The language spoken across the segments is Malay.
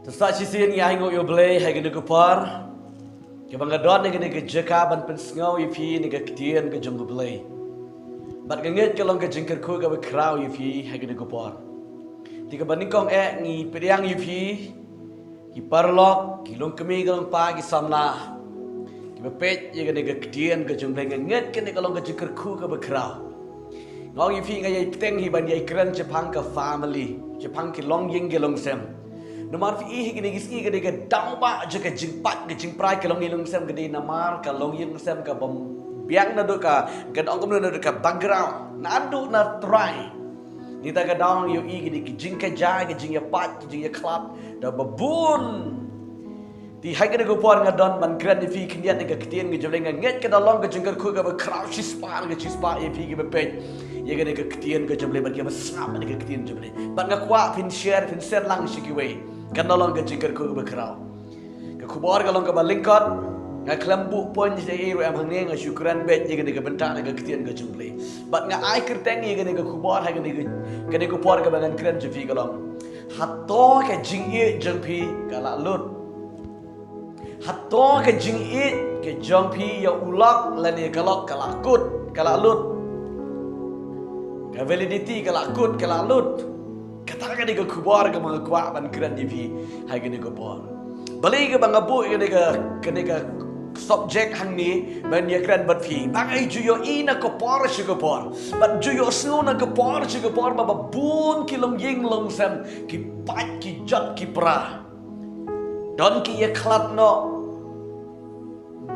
Testa sisian yang ingo yo blay hai gene kupar. Ke bangga don gene ke jeka ban pen sngau yi phi ni ke ktien ke jong blay. Bat nget ke long ke jingker ku ke kraw yi phi hai gene kupar. Ti ke baning kong ngi pediang yi phi ki parlok ki long kemi ke long pa ki samna. Ki bepet ye gene ke ktien ke jong blay nget ke ni ke long ke jingker ku ke kraw. Ngau yi phi ngai teng hi ban ye kran Jepang ke family. Jepang ki long ying ke long sem. Namar fi ihi gini giski gini ke dangba je ke jingpat ke jingprai ke long ilung sem gini namar ke long ilung sem ke bom biang na do ka gedong kum na do ka background na do na try ni ta ke dang yo i gini ke jing ke jai ke jing ya pat ke jing ya club da babun di hai gini ko por ngadon ban grand fi kniat ke ketien ke joleng nget ke dalong ke jingker ku ke kraw shispa ye fi ke bepet ye gini ke ketien ke joleng ban ke besap ke ketien joleng ban ga kwa pin share lang shikiwe kan nolong ke jingker ku berkerau. Ke kubor kalau ke balingkot, ngak kelambu pun jadi iru am hangne ngak syukuran bet je ke bentak ke ketian ke jumble. Bat ngak ai kerteng ye ke kubor hai ke kubor ke bangan keren jefi kalau. Hatto ke jingi jengpi kala lut. Hatto ke jingi ke jengpi ya ulak lani kalok kalakut kala lut. Ke validity kalakut kala lut. Katakan dia ke kubar ke mga kuat ban keren di pi hai ke dia kubar. Balik ke bang abu ke dia subjek hang ni ban dia keren bat pi. Bangai juyo ina kubar si kubar. Ban juyo snu na kubar si kubar ba bun ki long ying long sem ki pat ki jat ki pra. Don ki ye klat no.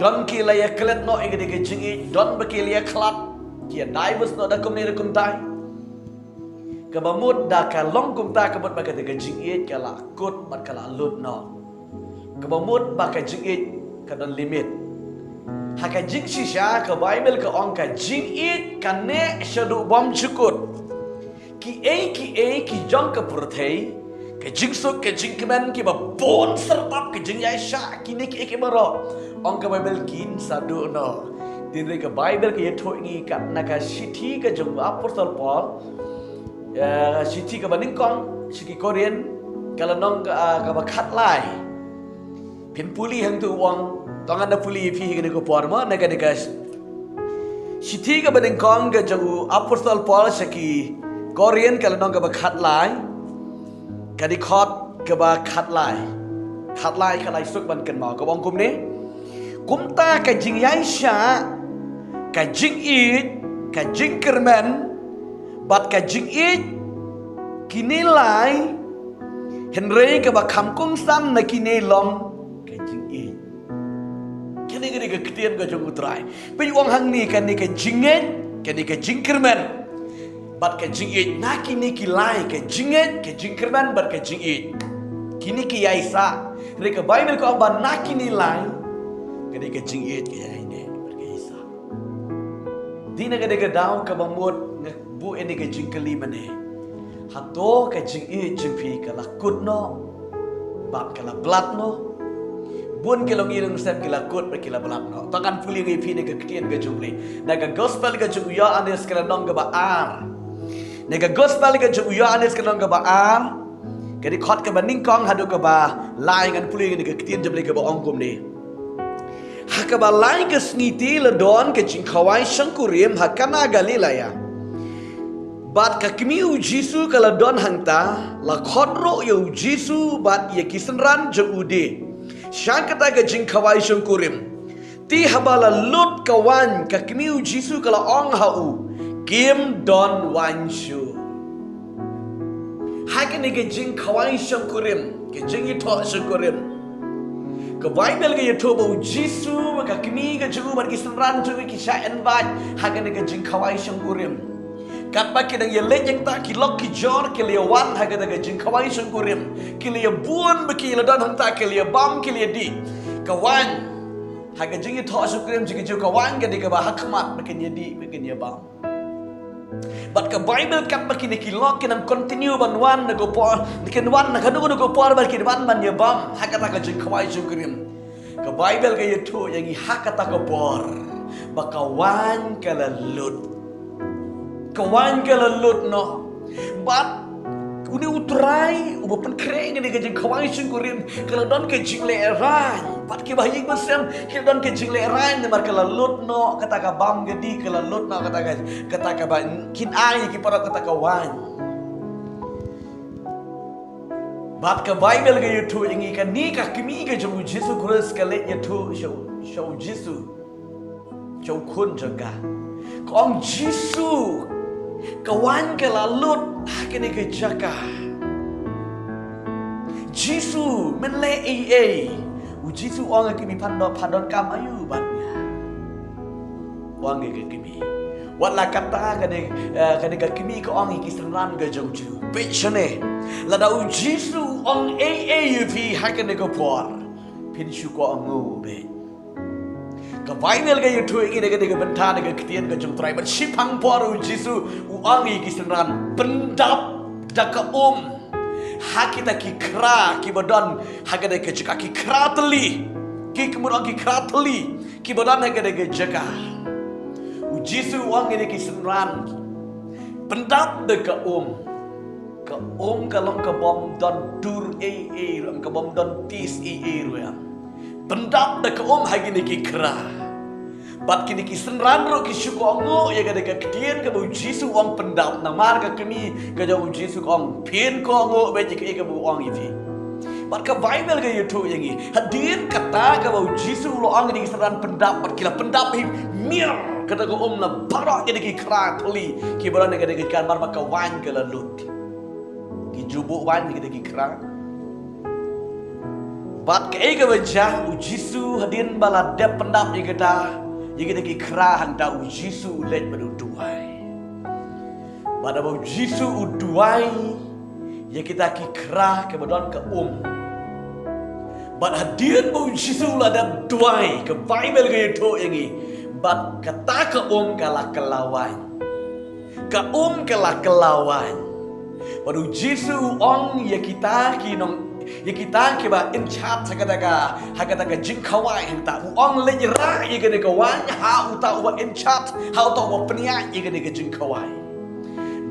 Don ki la ye klat no ke dia jingi don ba ki ye klat ki divers no da kum ni kum tai. Kebamut dah kalong kumta kebut bagai tiga jingit kala kut bat kala lut no. Kebamut bagai jingit kadon limit. Haka jing shisha ke Bible ke ongka jingit kane shadu bom cukut. Ki ki jong ke perthei ke jing suk ke jing kemen ki babon sertap ke jing yaisha ki ne ki baro. Ongka Bible kin sadu no. Tinre ke Bible ke yetho ngi kat naka sithi ke jong apostol Paul Siti ke baning kong siki Korean kalau nong ke bakat lai pin puli hang tu wang tangan da puli fi ke ko porma na ke dekas Siti ke baning kong ke jauh apostol Paul siki Korean kalau nong ke bakat lai ke di khot ke bakat lai suk ban ken mau ke wang kum ni kum ta ke jing yaisha ke jing it ke jing kermen bat ka jing it kinilai henrei ka ba kham kung sam na kinelong ka jing it kini gini ka ketian ka jong utrai pe wang hang ni kan ni ka jinget kan ni ka jingkerman bat ka jing it na kini kilai ka jinget ka jingkerman bat ka jing it kini ki yaisa re ka bible ko ba na kinilai kan ni ka jing it ka yaine bat ka yaisa dina ka de ka daw ka bamut bu ini ke jingkeli mane hato ke jingi jingpi kala kut no bab kala blat no bun ke long irung sep kala kut ber kala blat no tangan puli ngi pi ne ke kien ke jumli na ke gospel ke jung ya anes kala nong ke baar ne ke gospel ke jung ya anes kala nong ke baar ke di khot ke baning kong hadu ke ba lai ngan puli ngi ke kien jumli ke ba ongkum ni hakaba lai ke sniti le don ke jing khawai shangkurim hakana galilaya bat kakmiu Jisu kalau don hangta la khodro yo Jisu bat ye kisenran jeude syangkata ke jing khawai shangkurim ti habala lut kawan kakmiu Jisu kalau ong hau kim don wanshu hakene ke jing khawai shangkurim ke jing ito shangkurim ke Bible ke yeto bau Jisu kakmi ke jeu bat kisenran jeu ki sha invite hakene ke jing khawai shangkurim Kapa kita yang lejeng tak kilok kijor kilia wan haga daga jing kawai sungkurim kilia buan bekila dan hanta kilia bam kilia di kawan haga jing itu sungkurim jing jauh kawan gadi ke bah hakmat bekin di bekin bam. But ke Bible kapa kini kilok kinam continue ban wan nago por nikin wan nakadu nago por bekin wan ban ya bam haga daga jing kawai sungkurim ke Bible ke itu yang haga daga por bakawan kala lut kawan kala lut no bat Uni utrai uba penkreng ni gajeng kawai singkurin kalau don ke jingle ran pat ke bahing besem kalau don ke jingle ran mar kalau lut no kata ka bam gedi kalau lut no kata ka ban kin ai ki para kata ka wan bat ka bible ga yutu ingi ka ni ka kimi ga jemu Jesus Christ ka le yutu show Jesus show kun jaga kong Jesus kawan ke lalut kini ke jaka Jisu menle Jisu orang kimi padon kam ayu batnya orang ke kimi wala kata kani ke kimi ke orang ki senran ke jongju pechane lada Jisu orang fi hakane ke por pin syuko angu be ka final ga yutu ini ga bentar ga ketian ga jong trai but sipang poru Jisu uangi ki senran pendap daka hakita ki kra ki badan hagade ke jaka ki kratli ki kemudian ki kratli ki badan hagade ke jaka Jisu uangi ki senran pendap daka ka kalong ka bom don dur ram ka bom don tis ruam pendap daka hagine ki kra bat kini ki senran ro ki syuko ngo ya gade ka kdien ka bu Jisu ong pendap na mar ka kemi ka jau Jisu ong pin ko ngo be ki ka bu ong ifi bat ka bible ga yutu yangi hadin kata ka bu Jisu lo ong ni senran pendap bat kila pendap hi mir kata ko na bara gade ki kra tuli ki bara gade ki kan mar ka wan ka lalut ki jubu wan gade ki kra bat ka ega baja Jisu hadin bala dep pendap ni kata Jika kita kira handa Jisu let berduai, pada bau Jisu uduai, ya kita kira kemudian ke Bat hadir bau Jisu ada duai ke Bible ke itu ini, bat kata ke kalah kelawan, ke kalah kelawan, pada Jisu ya kita kinong. Ya kita kiba inchat hakataka jingkawai hanta uang lejera ya gede kawan ha uta uba inchat ha uta uba penia ya gede ke jingkawai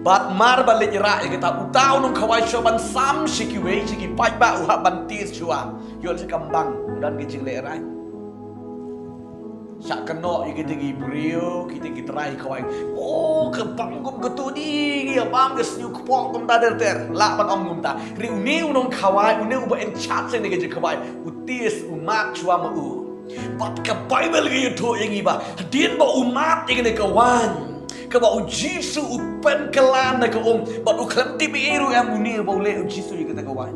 bat mar ba lejera ya kita uta unong kawai shoban sam shikiwe shiki pai ba uha bantis chua yol sekambang dan ke jing lejera sak keno ya gede gi brio kita rai kawai ke banggum getu di ya bang ges yu kupong kum ta der la ban ong ngum ta riu ni unong kawai une uba en chat sen ge kawai utis umat chua ma bat ka bible ge to yang iba din ba umat ge ne kawan ka ba Jisu upen kelan na ka bat uklam ti bi eru am ni ba ule Jisu ge ta kawan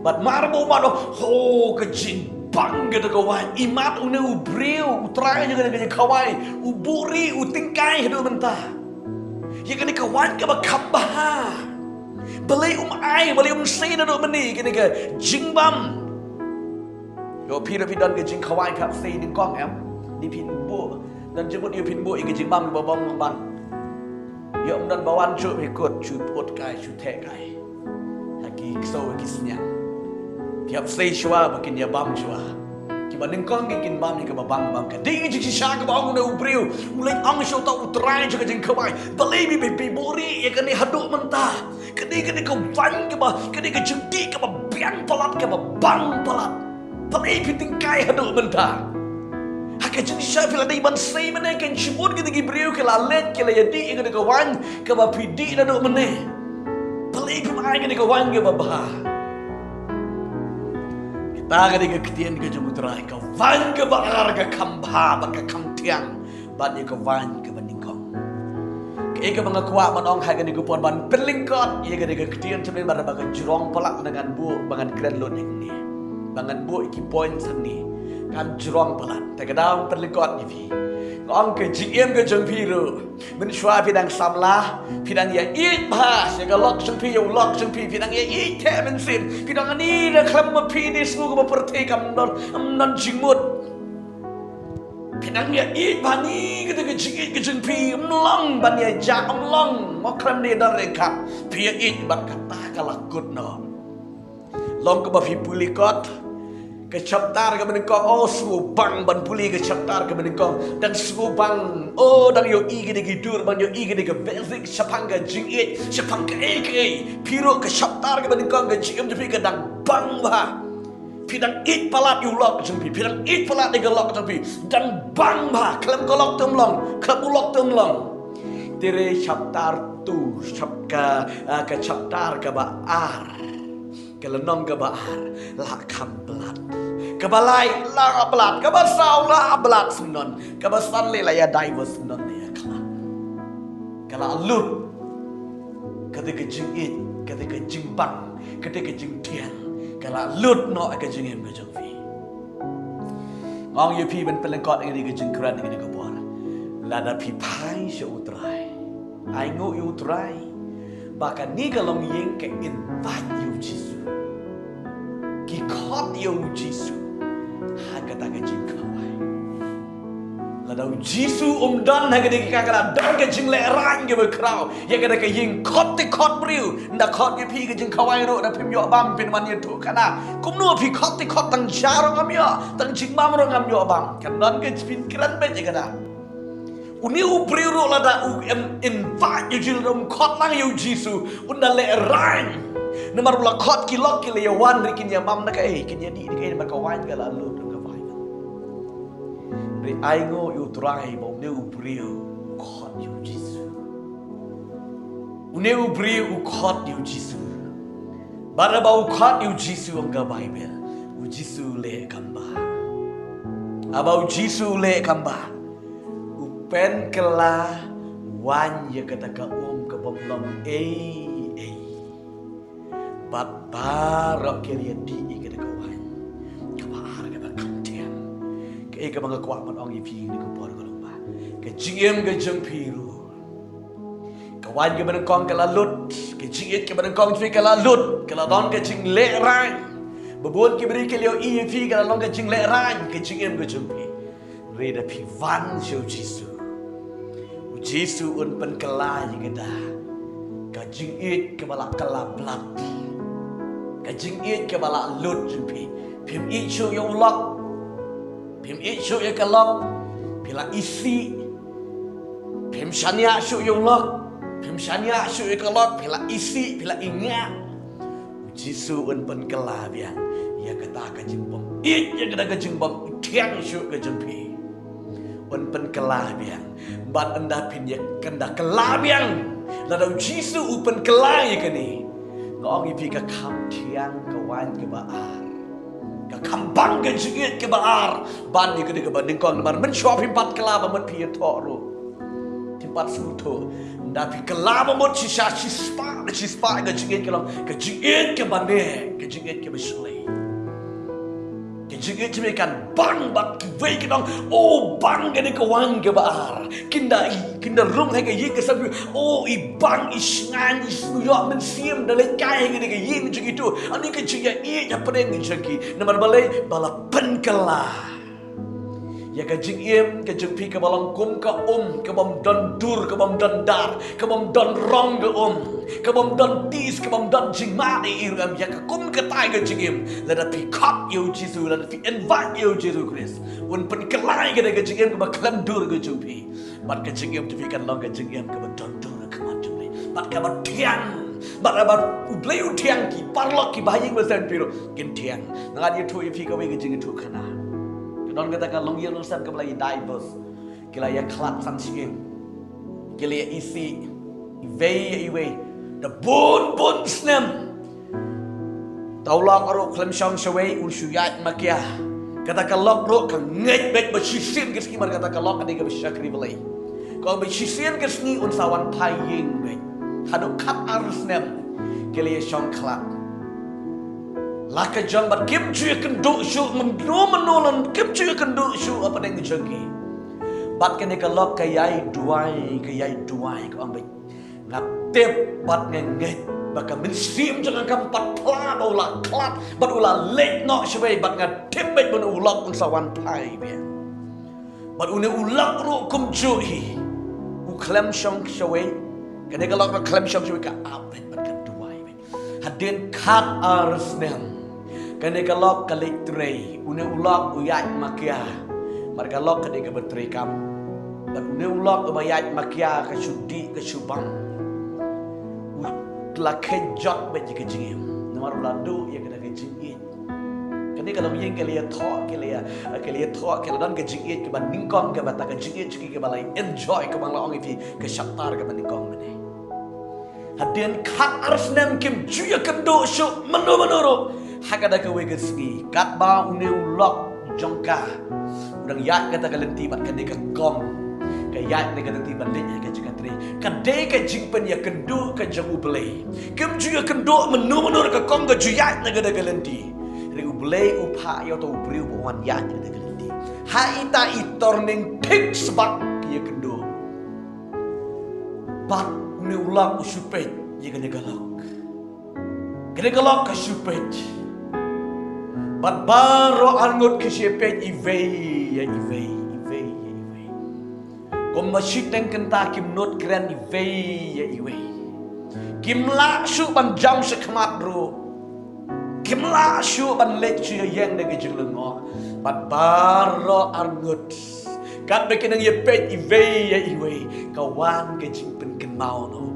bat marbo ma do ho ke jin bang gitu kawan imat une ubriu utrai juga dengan kawan uburi utingkai hidup mentah ya kan kawan ke bakambah balai ai balai sei na do meni kini ke jingbam yo pira pidan ke jing kawan kap sei ning kong em di pinbo dan jemut yo pinbo ke jingbam babang bang yo dan bawan cu ikut cu pot kai cu te kai haki so kisnya tiap sei shua bakin dia bam shua kiba ningkong gikin bam ni ke bam ka ding ji sha ka bang ne ubriu ulai ang shau ta utrai juga jing kawai balebi be bori ya kan haduk mentah kedi ka van ke ba kedi ka jengti ke ba biang palat ke ba bang palat balebi tingkai haduk mentah haka jing sha fila dai ban sei mene kan chibut ke gi briu ke la let ke la yadi ke ka wan ke ba pidi na do mene balebi mai ke ka wan ke ba ba Taga di ketian ke jemutrai ka van ke bakar ke kambha ba ke kamtiang ban ke van ke baningkong ke ke bangakwa manong ha ke ni kupon ban pelingkot ye ke ketian sebenarnya bar ba ke jrong pelak dengan bu bangan kren lon ni bangan bu iki point seni kan jrong pelak te ke daun pelingkot ni ngong ke jiem ke jeng piru men shwa pidang samlah pidang ya it bhas ya lok jeng pi yo lok jeng pi pidang ya it te men sin pidang ani da klam ma pi dis ku ma perti kam non jingmut pidang ya it bani ke jeng pi mlong ban ya ja mlong mo kram ni dar rekap pi ya it bat kata kalakut no long ke ba pi pulikot Kecaptar ke menengkong oh subang ban puli kecaptar ke menengkong dan subang oh dan yo i gede gidur ban yo i gede ke basic sapang ke jingit sapang ke piro kecaptar ke menengkong ke jim jepi ke dang bang bah pidang it palat yu lok jempi pidang it palat de lok jempi dan bang bah kelam kolok temlong kelam ulok temlong tere chaptar tu chapka ke chaptar ke ba ar kelenong ke ba ar la kam belat kebalai la belat kebasau la belat sunon kebasan le la ya divers sunon ya kala lut ketika jingit ketika jimbang ketika jingtian kala lut no ke jingim ke jengfi ong ye pi ben pelengkot ini ke jingkran ini ke bor la da pi pai se utrai ai ngo utrai bahkan ni kalau yeng ke invite you Jesus ki khot you Jesus kata ke jing kawai ladau jisu dan haga de kakala dan ke jing le rang ke bekrau ya kada ke ying khot te khot briu nda khot ke pi ke jing kawai ro da pim yo bam pin man ye tu kana kum no pi khot te khot tang jaro ngam yo tang jing mam ro ngam yo bam kan dan ke pin kran be je kada uni u briu ro lada u invite you jil rom khot lang yo jisu unda le rang nomor ula khot ki lok ki le yo wan rikin ya mam na ka kin ya di ke ba kawan ga la lu ai ngo yu trai bom ne u brio khot yu jisu une u brio u khot yu jisu bara ba u khot yu jisu ang ga bible u jisu le kamba aba u jisu le kamba u pen kala wan ye kata ka ke bom lom bat bara ke dia di ke ka wan ke bangga kuat man ong ipi ni ko por ko ba ke jingem ke jeng piru ke wan ke ban kong ke la lut ke jinget ke ban kong fi ke la lut ke la don ke jing le ran bebon ke beri ke leo ipi ke la long ke jing le ran ke jingem ke jeng pi re da pi van jo jisu un pen kala ye ke da ke jinget ke bala kala blat ke jinget ke bala lut jeng pi pim i chu yo lok pim isu ya kalok pila isi pim shania su yung lok pim shania su ya kalok pila isi pila inga jisu un pen kelabian ya kata ka jimbom it ya kata ka jimbom tiang su ka jempi un pen kelabian bat anda pin ya kenda kelabian ladau jisu upen kelai kani ngong ipi ka kam tiang kawan ke baar kambang ke jingit ke baar ban ni ke de ban ding kong man men shop himpat kelaba men pi toro timpat suto nda pi kelaba mot sisa sispa ke jingit ke ban de ke jingit ke besle ke jingit me kan bang bat ki wei ke dong oh bang ke de kawang ke baar kinda rum he ke yi ke sabi oh i bang isngan isnuyo men siem dale kai ke de yi ni jigitu ani ke jiga i ya pedeng ni jagi namar balai bala penkala ya ke jingiem ke jengpi ke balang kum ke ke bom don dur ke bom don dar ke bom don rong ke bom don tis ke bom don jingma ni iram ya ke kum ke tai ke jingiem lada pi kap yo jisu lada pi invite yo jisu Chris un penkalai ke de ke jingiem ke ba klam dur ke jengpi bat ke jingiem tu kan long ke jingiem ke ba don dur ke ma jengpi bat ke ba tiang bat ba ubleu tiang ki parlok ki bahing besen piro kin tiang ngan ye tu ye pi ke we ke jingiem tu kana don katakan long ye lusan ke belai divers kila ya klat sang sing kila ya isi iwe the bun snem taulang aro klem shang shawai un shuyat makia katakan lok ro kan ngai bet ba shisin ke skimar katakan lok ade ke shakri belai ko ba shisin ke sni un sawan paying bet hadu kat arus nem kila ya shang klat laka jang bat kim chuy kendu shu menolon kim chuy kendu shu apa deng jengki bat kene ka lok kayai duai ko ambe ngap tep bat ngenget baka min sim jangan kam pat pla ula klat bat ula lek no shwe bat ngat tep bet ban ulak un sawan pai be bat une ulak ru kum chuy u klem shong shwe kene ka lok klem shong shwe ka abet bat ka duai be hadin kat ars nem Kani kalok kalik trei, une ulok uyat makia. Marga lok kani ka bertrei kam. Dan une ulok ubayat makia ka syudi ka syubam. Utla kejot baji ka jingim. Namar uladu ya kena ka jingit. Kani kalau yang kelia thok kelia dan ka jingit ke ban ningkong ke bata ka jingit ciki ke balai enjoy ke bang laong ifi ke syaktar ke ban ningkong mene. Hadian kat arsnam kim juya kendo syuk menuru hakada ke wegesgi kat ba une ulok jongka udang yak kata kalenti bat kade ka gom ka yak ne kalenti ban le ka jikatri kade ka jingpen ya kendo ka jangu bele kim juya kendo menuru ka kong ka juya ne kada kalenti ri ubele upha yo to ubriu wan yak ne kada kalenti ha ita itorning tik sebab ya kendo bat une ulok usupet ya kene galok ka supet bat baro angot ke supet ivei kom masjid teng kenta kim not keren ivei kim la su ban jam sekmat ro kim la su ban lek chu yang de ge lengo bat baro angot kat bekenang ye pet ivei kawan ke jingpen ken mau no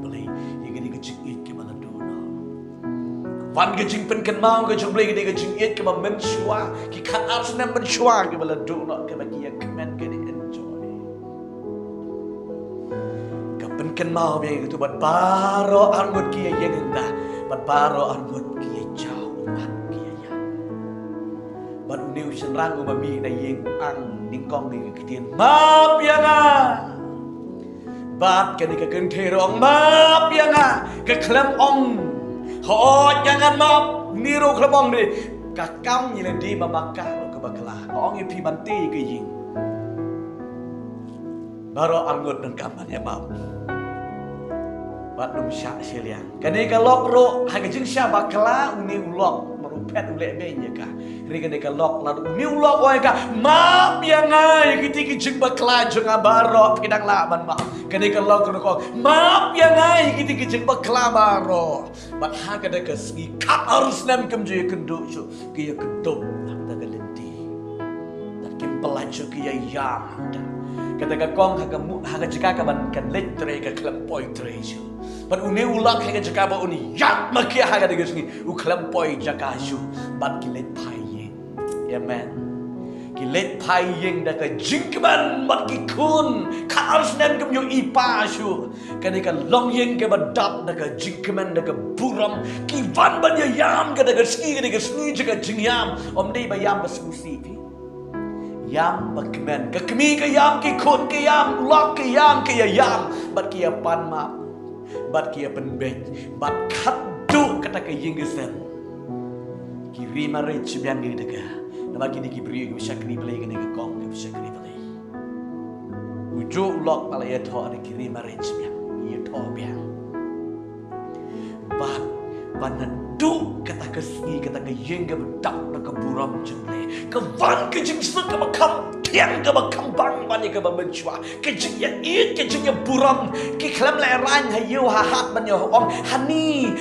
Van gejing pen ken mau ke jumble ke gejing it ke men shua ki khat arsnam men shua ke bala do no ke bagi ya kemen ke enjoy ka pen ken mau be tu bat baro angut ki ye ngenda bat baro angut ki ye chau bat ki ya bat uniu senrang umami na yeng ang ningkong ni ketien map ya nga bat ke ni ke ken therong map ya nga ke klem ong Hot jangan maaf niru kelabong ni kakam ni di babakah lo kebakalah orang ipi banti ke ying baru angut dan kaman ya maaf bat dum syak siliang kani kalok ro haga jing sya bakala uni ulok merupet ulek benya ka ri kani kalok lalu uni ulok wae ka maaf ya ngai kiti jing bakala jeng baro pidang laban maaf kani kalok ro maaf ya ngai kiti jing bakala baro bat haga de kesgi kap harus nam kem je kendo so kiya kedop ta galenti ta kim pelaju kiya yam kata ka kong haga jika ka ban kan letre ka klempoi trejo ban une ulak haga jika ba uni yak makia haga de gesni u klempoi jaka shu ban kilet payeng amen kilet payeng da ka jingban mat ki kun ka arsnen kem yo ipa shu kan ka long yeng ke badap da ka jingman da ka buram ki van ban ya yam ka da ski jaka jingyam om dei ba yam basusi yam bakmen kekmi ke yam ki kun ke yam lok ke yam ke yam bat kia pan ma bat kia penbet bat kadu kata ke yingesen kiri mare chibian ni dega nama kini kibri ke syakri play ke ke kong ke syakri play ujo lok pala ya tho ni kiri mare chibian ye tho biang bat panadu kata kesni kata ke yeng ke bedak na ke buram jemle ke van ke jing se ke bakam tiang ke bakam bang bani ke bencua ke jing ya it ke jing ya buram ke klam le ran hayu hahat ban yo om hani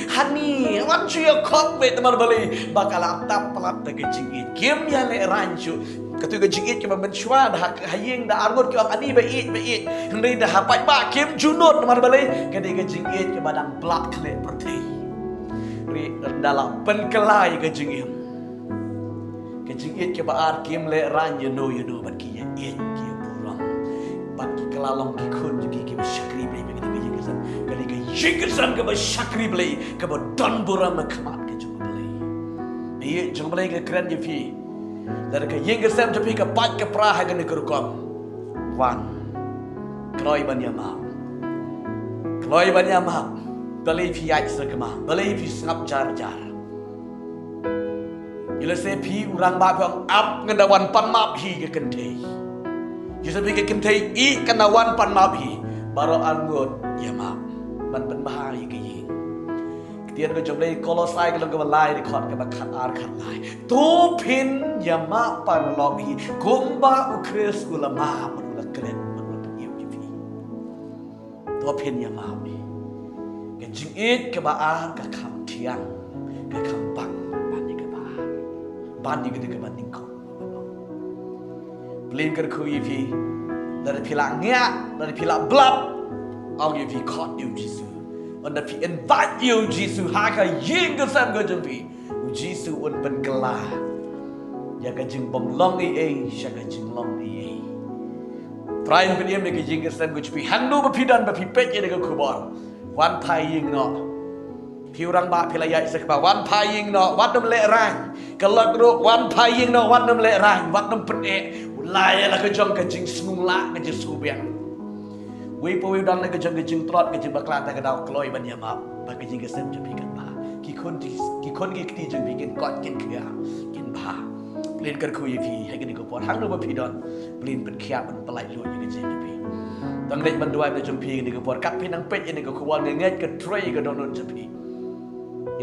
wan chu ya khop be tamar bali bakal atap pelat ke jing it kim ya le ran chu katu ke jing it ke bencua dah hayeng dah argot ke ani be it hendai dah hapai ba kim junot tamar bali ke jing it ke badang plak le perti dalam penkelai ke jingim ke baar kim le ran you know bat ki it ki buram bat ki kelalong ki kun ki syakri play ke ke kesan kali ke jingkesan ke syakri play ke don buram kemat ke jung play ye jung play ke keren je fi dari ke jingkesan je fi ke pat ke prah ke ne kurkom wan kroi ban yama Balai fi yaj sekema, balai fi sengap jar. Ila se pi urang ba pyong ap ngendawan pan map hi ke kentei. Yusa pi ke kentei I kenawan pan map hi. Baro angot ya map. Ban ban bahari ke yi. Ketian ke jomlei kolosai ke long ke balai di khot ke bakat ar khat lai. Tu pin ya map pan lom hi. Gumba ukres ulama menula keren menula penyiu ji pi. Tu pin ya map hi. Jing it ke baar ke kam tiang ke kam bang bani ke baar ban ni ke ban ning ko Blin ker ku yifi dari pila ngak dari pila blab ang yifi khot you Jesus on the invite you Jesus ha ka ying ke sam ke jempi Jesus un pen kala ya ka jing bom long e sha ka jing long e Try pen yem ke jing ke sam ke jempi hang no ba pidan ba pi pet ye ke ku bor wan pai ying no Piu rang ba pila ya isa ba wan pai ying no wat nam le rang kalak ro wan pai ying no wat nam le rang wat nam pen e lai la ke jong ke jing snung la ke jing su biang we po we dan la ke jing trot ke jing bakla ta ke dau kloi ban ya ma ba ke jing ke sem jing kan ba ki kon ki ti jing bi kin kot kin kya kin ba plin kar khu yi phi hai ke ni ko por hang no ba phi don plin pen khya ban palai lo ye ke jing bi dang dei ban duai be jing phi ni ko por kat phi nang pet ni ko khu wal nge ke trei ke don non jing phi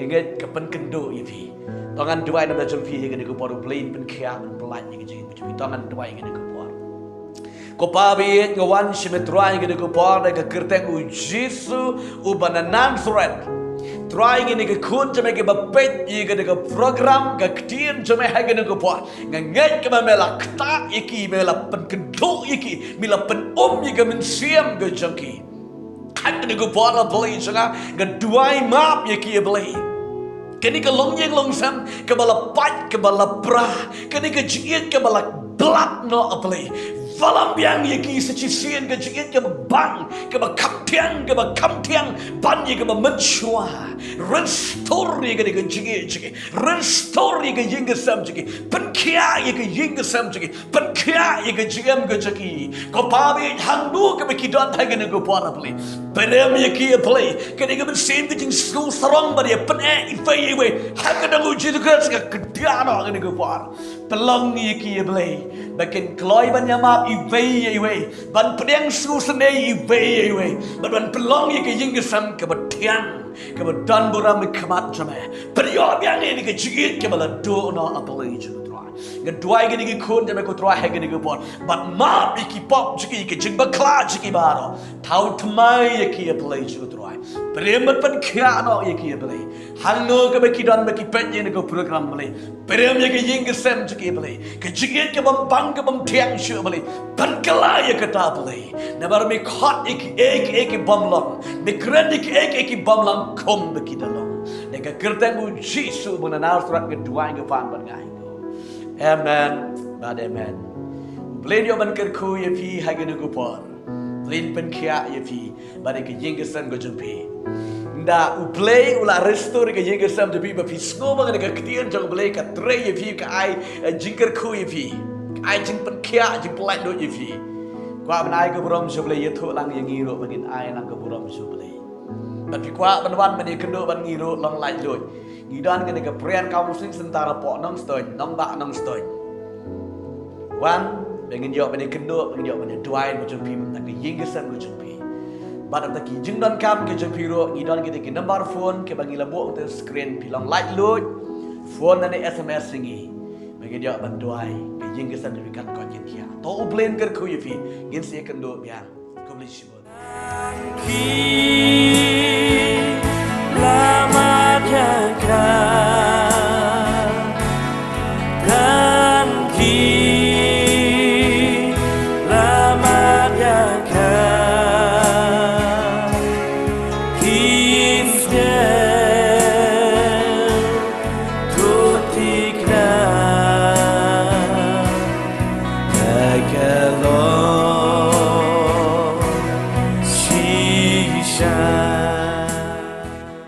nge ke pen kendo yi phi Tangan dua yang ada jempi yang ni kupor plain pen kia pen pelan yang jadi jempi tangan dua yang ni kupor. Kopabit ngawan simetro yang ni kupor dan kekerteng ujisu ubananan thread. Try yang ni kekun jemai ke bapet yang ni ke program kektian jemai yang ni kupor. Ngangai ke memela kta iki memela pen keduk iki mila pen yang mensiam ke jengki. Kan ni kupor la beli jangan kedua map iki beli. Kini ke long yang long sam ke bala pat ke bala pra kini ke jiit ke bala blak no aplay falam yang yaki secisian ke jiit ke bang ke ba kaptiang ban ye ke ba menchua restore ye ke jiit restore ye ke ying ke sam jiki penkia ye ke ying ke sam jiki penkia ye ke jiem ke jiki ko pa bi handu ke bikidon ta ke ne ko pa aplay Perem ye ki play kini ke bersin ke jing school sarong ba ye pen e ifai we hakadang uji tu kan sega kediano kini ke par pelong ye ki play bakin kloi ban yamap ifai we ban pedeng school sene ifai we ban pelong ye ke jing ke sam ke betiang ke bedan buram ke mat jame period yang ini ke jigit ke bala do no apalai ju Kedua yang ni kun jame ko try yang ni ko pon but map iki pop jiki ke jing bakla jiki baro tau tmai ye ki play ju try premat pan kya no ye ki play hango ke beki don beki pet ye ni ko program play prem ye ke ying ke sem jiki play ke jigit ke bam bang ke bam tiang shu play pan kala ye ke ta play never me hot ek bam long me krendik ek bam long kom beki dalong ne ke kerteng u jisu menanar surat kedua yang pan ban ngai Amen, bad amen. Blin yo ban kerku ye pi hagen gupor. Blin pen kia ye pi bade ke yengesan go jumpi. Nda u play ula restore ke yengesan de pi ba pi skoma ke ketien jong play ka tre ye pi ka ai jingker ku ye pi. Ai jing pen kia jing play do ye pi. Kwa ban ai ko brom so play ye thu lang ye ngiro bangin ai lang ko brom so play. Ban pi kwa ban wan ban ye kendo ban ngiro long lai lo. Gidan ke nega prian kaum muslim sentara po nong stoy nong ba nong stoy wan pengen jawab bani kendo pengen jawab bani duain macam pi tak ke yinggesan macam pi badan tak ki jingdan kam ke jempiro gidan ke ke number phone ke bagi labo untuk screen pilang light load phone nane sms singi pengen jawab ban duai ke yinggesan dekat konjen kia to ublen ker ku yifi gin se kendo ya ko beli sibon